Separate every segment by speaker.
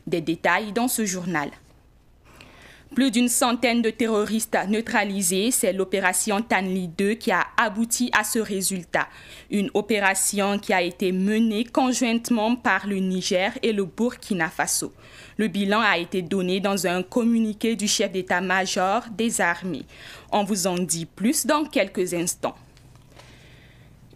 Speaker 1: Des détails dans ce journal. Plus d'une centaine de terroristes neutralisés, c'est l'opération Tanli 2 qui a abouti à ce résultat. Une opération qui a été menée conjointement par le Niger et le Burkina Faso. Le bilan a été donné dans un communiqué du chef d'état-major des armées. On vous en dit plus dans quelques instants.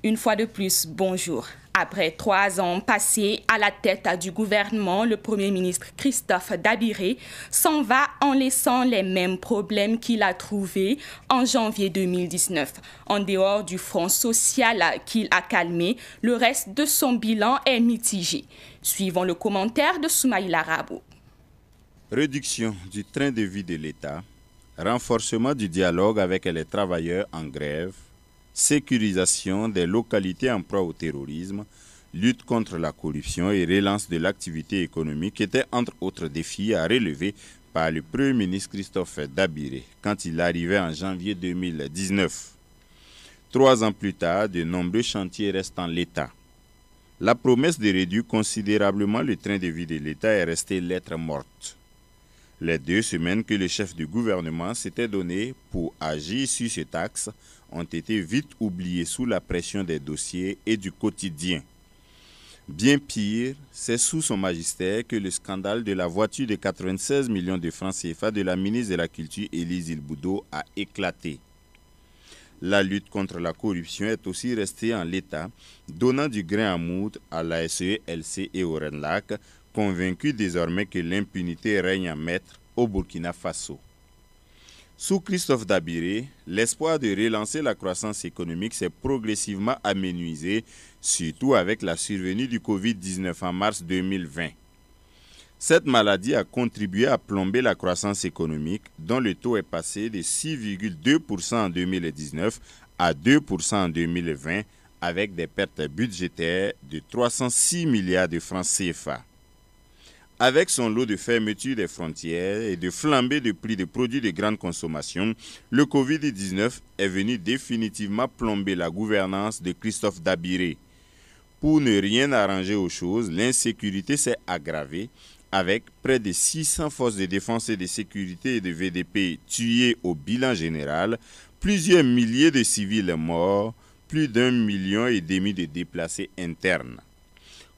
Speaker 1: Une fois de plus, bonjour. Après 3 ans passés à la tête du gouvernement, le Premier ministre Christophe Dabiré s'en va en laissant les mêmes problèmes qu'il a trouvés en janvier 2019. En dehors du front social qu'il a calmé, le reste de son bilan est mitigé. Suivons le commentaire de Soumaïla Rabo.
Speaker 2: Réduction du train de vie de l'État, renforcement du dialogue avec les travailleurs en grève, sécurisation des localités en proie au terrorisme, lutte contre la corruption et relance de l'activité économique étaient entre autres défis à relever par le Premier ministre Christophe Dabiré quand il arrivait en janvier 2019. 3 ans plus tard, de nombreux chantiers restent en l'état. La promesse de réduire considérablement le train de vie de l'État est restée lettre morte. Les 2 semaines que le chef du gouvernement s'était donné pour agir sur cet axe ont été vite oubliées sous la pression des dossiers et du quotidien. Bien pire, c'est sous son magistère que le scandale de la voiture de 96 millions de francs CFA de la ministre de la Culture Élise Ilboudo a éclaté. La lutte contre la corruption est aussi restée en l'état, donnant du grain à moudre à la SELC et au RENLAC, convaincus désormais que l'impunité règne en maître au Burkina Faso. Sous Christophe Dabiré, l'espoir de relancer la croissance économique s'est progressivement amenuisé, surtout avec la survenue du Covid-19 en mars 2020. Cette maladie a contribué à plomber la croissance économique, dont le taux est passé de 6,2% en 2019 à 2% en 2020, avec des pertes budgétaires de 306 milliards de francs CFA. Avec son lot de fermeture des frontières et de flambée de prix de produits de grande consommation, le Covid-19 est venu définitivement plomber la gouvernance de Christophe Dabiré. Pour ne rien arranger aux choses, l'insécurité s'est aggravée avec près de 600 forces de défense et de sécurité et de VDP tuées au bilan général, plusieurs milliers de civils morts, plus d'1,5 million de déplacés internes.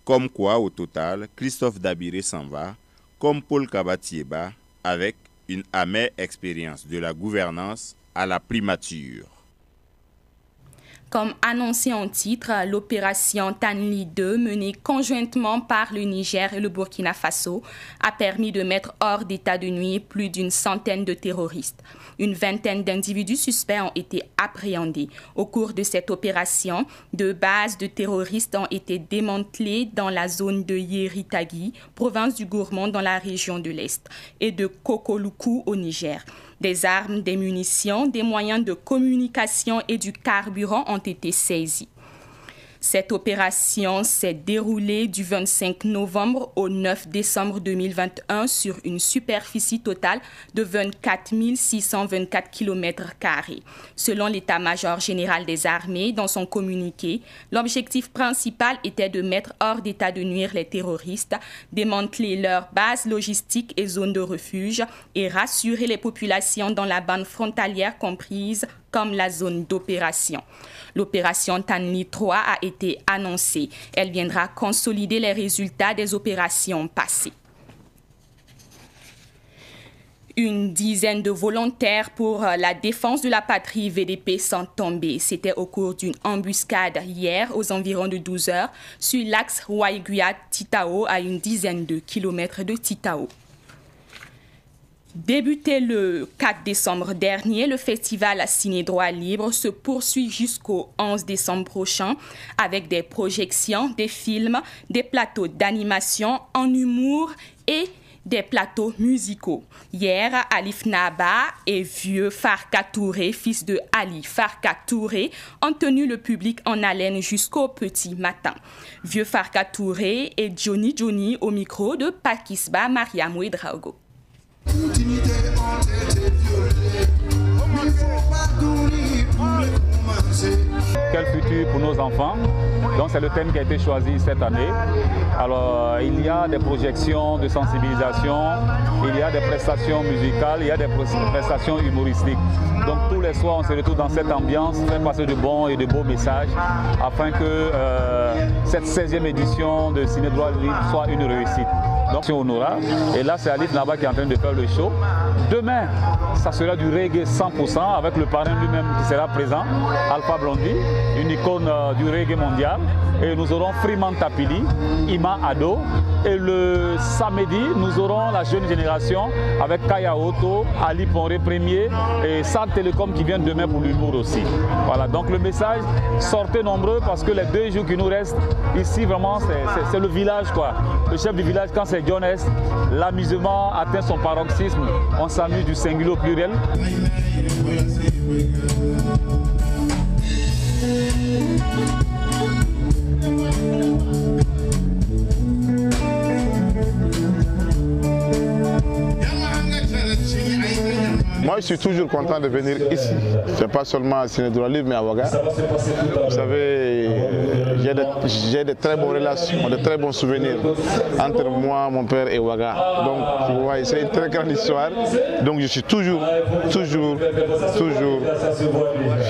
Speaker 2: Comme quoi, au total, Christophe Dabiré s'en va, comme Paul Kabatieba, avec une amère expérience de la gouvernance à la primature.
Speaker 1: Comme annoncé en titre, l'opération Tanli 2, menée conjointement par le Niger et le Burkina Faso, a permis de mettre hors d'état de nuire plus d'une centaine de terroristes. Une vingtaine d'individus suspects ont été appréhendés. Au cours de cette opération, 2 bases de terroristes ont été démantelées dans la zone de Yeritagui, province du Gourmand dans la région de l'Est, et de Kokoluku au Niger. Des armes, des munitions, des moyens de communication et du carburant ont été saisis. Cette opération s'est déroulée du 25 novembre au 9 décembre 2021 sur une superficie totale de 24 624 km². Selon l'état-major général des armées, dans son communiqué, l'objectif principal était de mettre hors d'état de nuire les terroristes, démanteler leurs bases logistiques et zones de refuge et rassurer les populations dans la bande frontalière comprise comme la zone d'opération. L'opération Tanli 3 a été annoncée. Elle viendra consolider les résultats des opérations passées. Une dizaine de volontaires pour la défense de la patrie VDP sont tombés. C'était au cours d'une embuscade hier aux environs de 12 heures sur l'axe Waiguia-Titao à une dizaine de kilomètres de Titao. Débuté le 4 décembre dernier, le festival Ciné Droit Libre se poursuit jusqu'au 11 décembre prochain avec des projections, des films, des plateaux d'animation en humour et des plateaux musicaux. Hier, Alif Naba et Vieux Farka Touré, fils de Ali Farka Touré, ont tenu le public en haleine jusqu'au petit matin. Vieux Farka Touré et Johnny au micro de Pakisba Mariam Ouedraogo.
Speaker 3: Quel futur pour nos enfants? Donc c'est le thème qui a été choisi cette année. Alors il y a des projections de sensibilisation, il y a des prestations musicales, il y a des prestations humoristiques. Donc tous les soirs on se retrouve dans cette ambiance, faire passer de bons et de beaux messages afin que cette 16e édition de Ciné Droit Libre soit une réussite. Donc c'est Honora, et là c'est Alif Naba qui est en train de faire le show. Demain, ça sera du reggae 100% avec le parrain lui-même qui sera présent, Alpha Blondy, une icône du reggae mondial. Et nous aurons Freeman Tapili, Ima Ado. Et le samedi, nous aurons la jeune génération avec Kaya Oto, Ali Ponré Premier et Sar Telecom qui vient demain pour l'humour aussi. Voilà, donc le message, sortez nombreux parce que les 2 jours qui nous restent, ici vraiment c'est le village quoi. Le chef du village, quand c'est John S, l'amusement atteint son paroxysme. On s'amuse du singulier au pluriel.
Speaker 4: Moi, je suis toujours content de venir ici. Ce n'est pas seulement à Ciné Droit Libre, mais à Ouaga. Vous savez, j'ai de très bonnes relations, de très bons souvenirs entre moi, mon père et Ouaga. Donc, vous voyez, c'est une très grande histoire. Donc, je suis toujours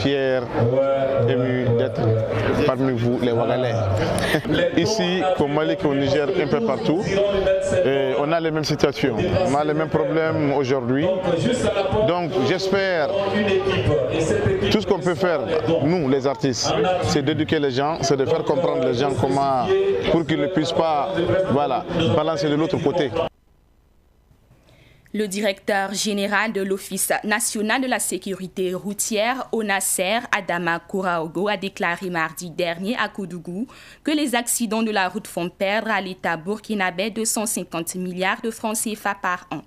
Speaker 4: fier, ému d'être parmi vous, les Ouagalais. Ici, au Mali, au Niger, un peu partout, on a les mêmes situations, on a les mêmes problèmes aujourd'hui. Donc j'espère, tout ce qu'on peut faire, nous les artistes, c'est d'éduquer les gens, c'est de faire comprendre les gens comment, pour qu'ils ne puissent pas balancer de l'autre côté.
Speaker 1: Le directeur général de l'Office national de la sécurité routière, ONASER, Adama Kouraogo, a déclaré mardi dernier à Koudougou que les accidents de la route font perdre à l'État burkinabé 250 milliards de francs CFA par an.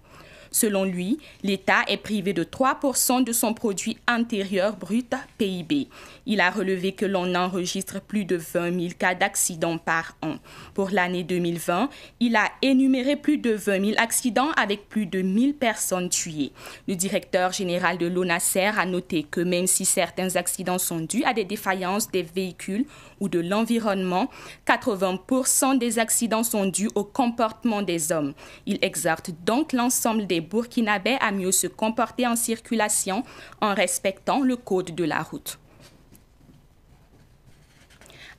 Speaker 1: Selon lui, l'État est privé de 3% de son produit intérieur brut PIB. Il a relevé que l'on enregistre plus de 20 000 cas d'accidents par an. Pour l'année 2020, il a énuméré plus de 20 000 accidents avec plus de 1000 personnes tuées. Le directeur général de l'ONASER a noté que même si certains accidents sont dus à des défaillances des véhicules ou de l'environnement, 80% des accidents sont dus au comportement des hommes. Il exhorte donc l'ensemble des Burkinabés à mieux se comporter en circulation en respectant le code de la route.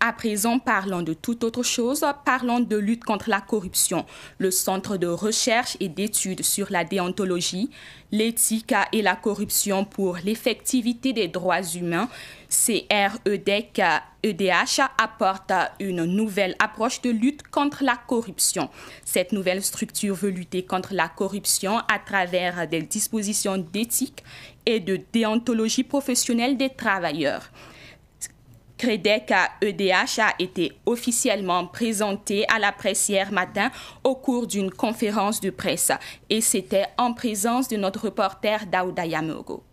Speaker 1: À présent, parlons de toute autre chose, parlons de lutte contre la corruption. Le Centre de recherche et d'études sur la déontologie, l'éthique et la corruption pour l'effectivité des droits humains, CREDEC-EDH, apporte une nouvelle approche de lutte contre la corruption. Cette nouvelle structure veut lutter contre la corruption à travers des dispositions d'éthique et de déontologie professionnelle des travailleurs. CREDEC-EDH a été officiellement présenté à la presse hier matin au cours d'une conférence de presse et c'était en présence de notre reporter Daouda Yamogo.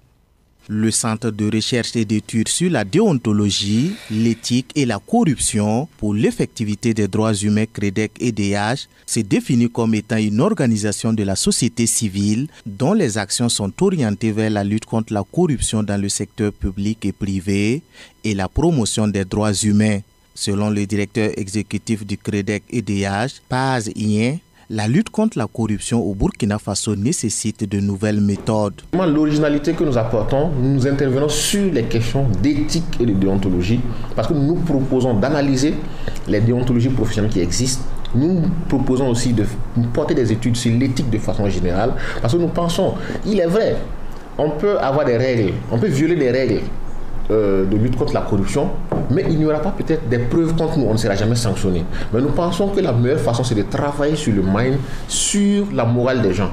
Speaker 5: Le Centre de recherche et d'études sur la déontologie, l'éthique et la corruption pour l'effectivité des droits humains CREDEC-EDH s'est défini comme étant une organisation de la société civile dont les actions sont orientées vers la lutte contre la corruption dans le secteur public et privé et la promotion des droits humains. Selon le directeur exécutif du CREDEC-EDH, Paz Ien, la lutte contre la corruption au Burkina Faso nécessite de nouvelles méthodes.
Speaker 6: L'originalité que nous apportons, nous intervenons sur les questions d'éthique et de déontologie parce que nous proposons d'analyser les déontologies professionnelles qui existent. Nous proposons aussi de porter des études sur l'éthique de façon générale parce que nous pensons, il est vrai, on peut avoir des règles, on peut violer des règles de lutte contre la corruption, mais il n'y aura pas peut-être des preuves contre nous, on ne sera jamais sanctionné. Mais nous pensons que la meilleure façon, c'est de travailler sur le mind, sur la morale des gens.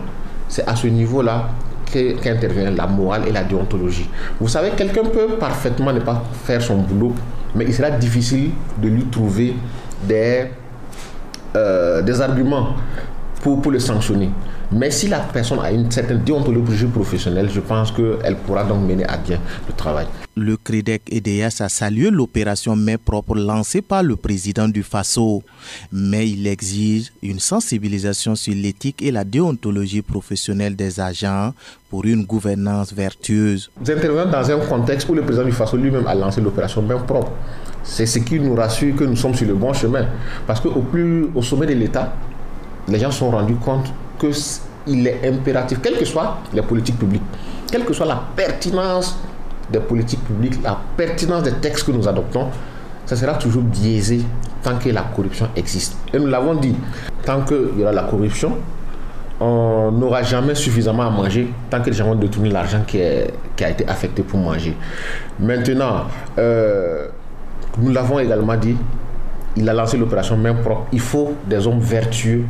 Speaker 6: C'est à ce niveau-là qu'intervient la morale et la déontologie. Vous savez, quelqu'un peut parfaitement ne pas faire son boulot, mais il sera difficile de lui trouver des arguments pour le sanctionner. Mais si la personne a une certaine déontologie professionnelle, je pense qu'elle pourra donc mener à bien le travail.
Speaker 5: Le CREDEC-EDEAS a salué l'opération Main propre lancée par le président du Faso, mais il exige une sensibilisation sur l'éthique et la déontologie professionnelle des agents pour une gouvernance vertueuse.
Speaker 6: Nous intervenons dans un contexte où le président du Faso lui-même a lancé l'opération Main propre. C'est ce qui nous rassure que nous sommes sur le bon chemin. Parce qu'au sommet de l'État, les gens se sont rendus compte qu'il est impératif, quelles que soient les politiques publiques, quelle que soit la pertinence des politiques publiques, la pertinence des textes que nous adoptons, ça sera toujours biaisé tant que la corruption existe. Et nous l'avons dit, tant qu'il y aura la corruption, on n'aura jamais suffisamment à manger tant que les gens vont détourner l'argent qui a été affecté pour manger. Maintenant, nous l'avons également dit, il a lancé l'opération Main propre. Il faut des hommes vertueux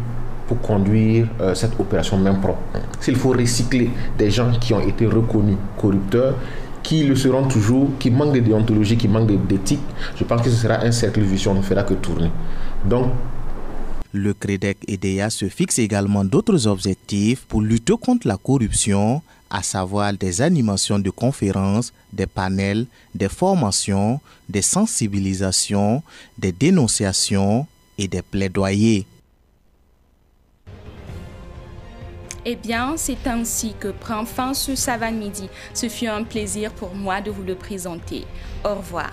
Speaker 6: pour conduire cette opération Main propre. S'il faut recycler des gens qui ont été reconnus corrupteurs, qui le seront toujours, qui manquent de déontologie, qui manquent d'éthique, je pense que ce sera un cercle vicieux, on ne fera que tourner. Donc,
Speaker 5: le CREDEC-EDEAS se fixe également d'autres objectifs pour lutter contre la corruption, à savoir des animations de conférences, des panels, des formations, des sensibilisations, des dénonciations et des plaidoyers.
Speaker 1: Eh bien, c'est ainsi que prend fin ce Savane Midi. Ce fut un plaisir pour moi de vous le présenter. Au revoir.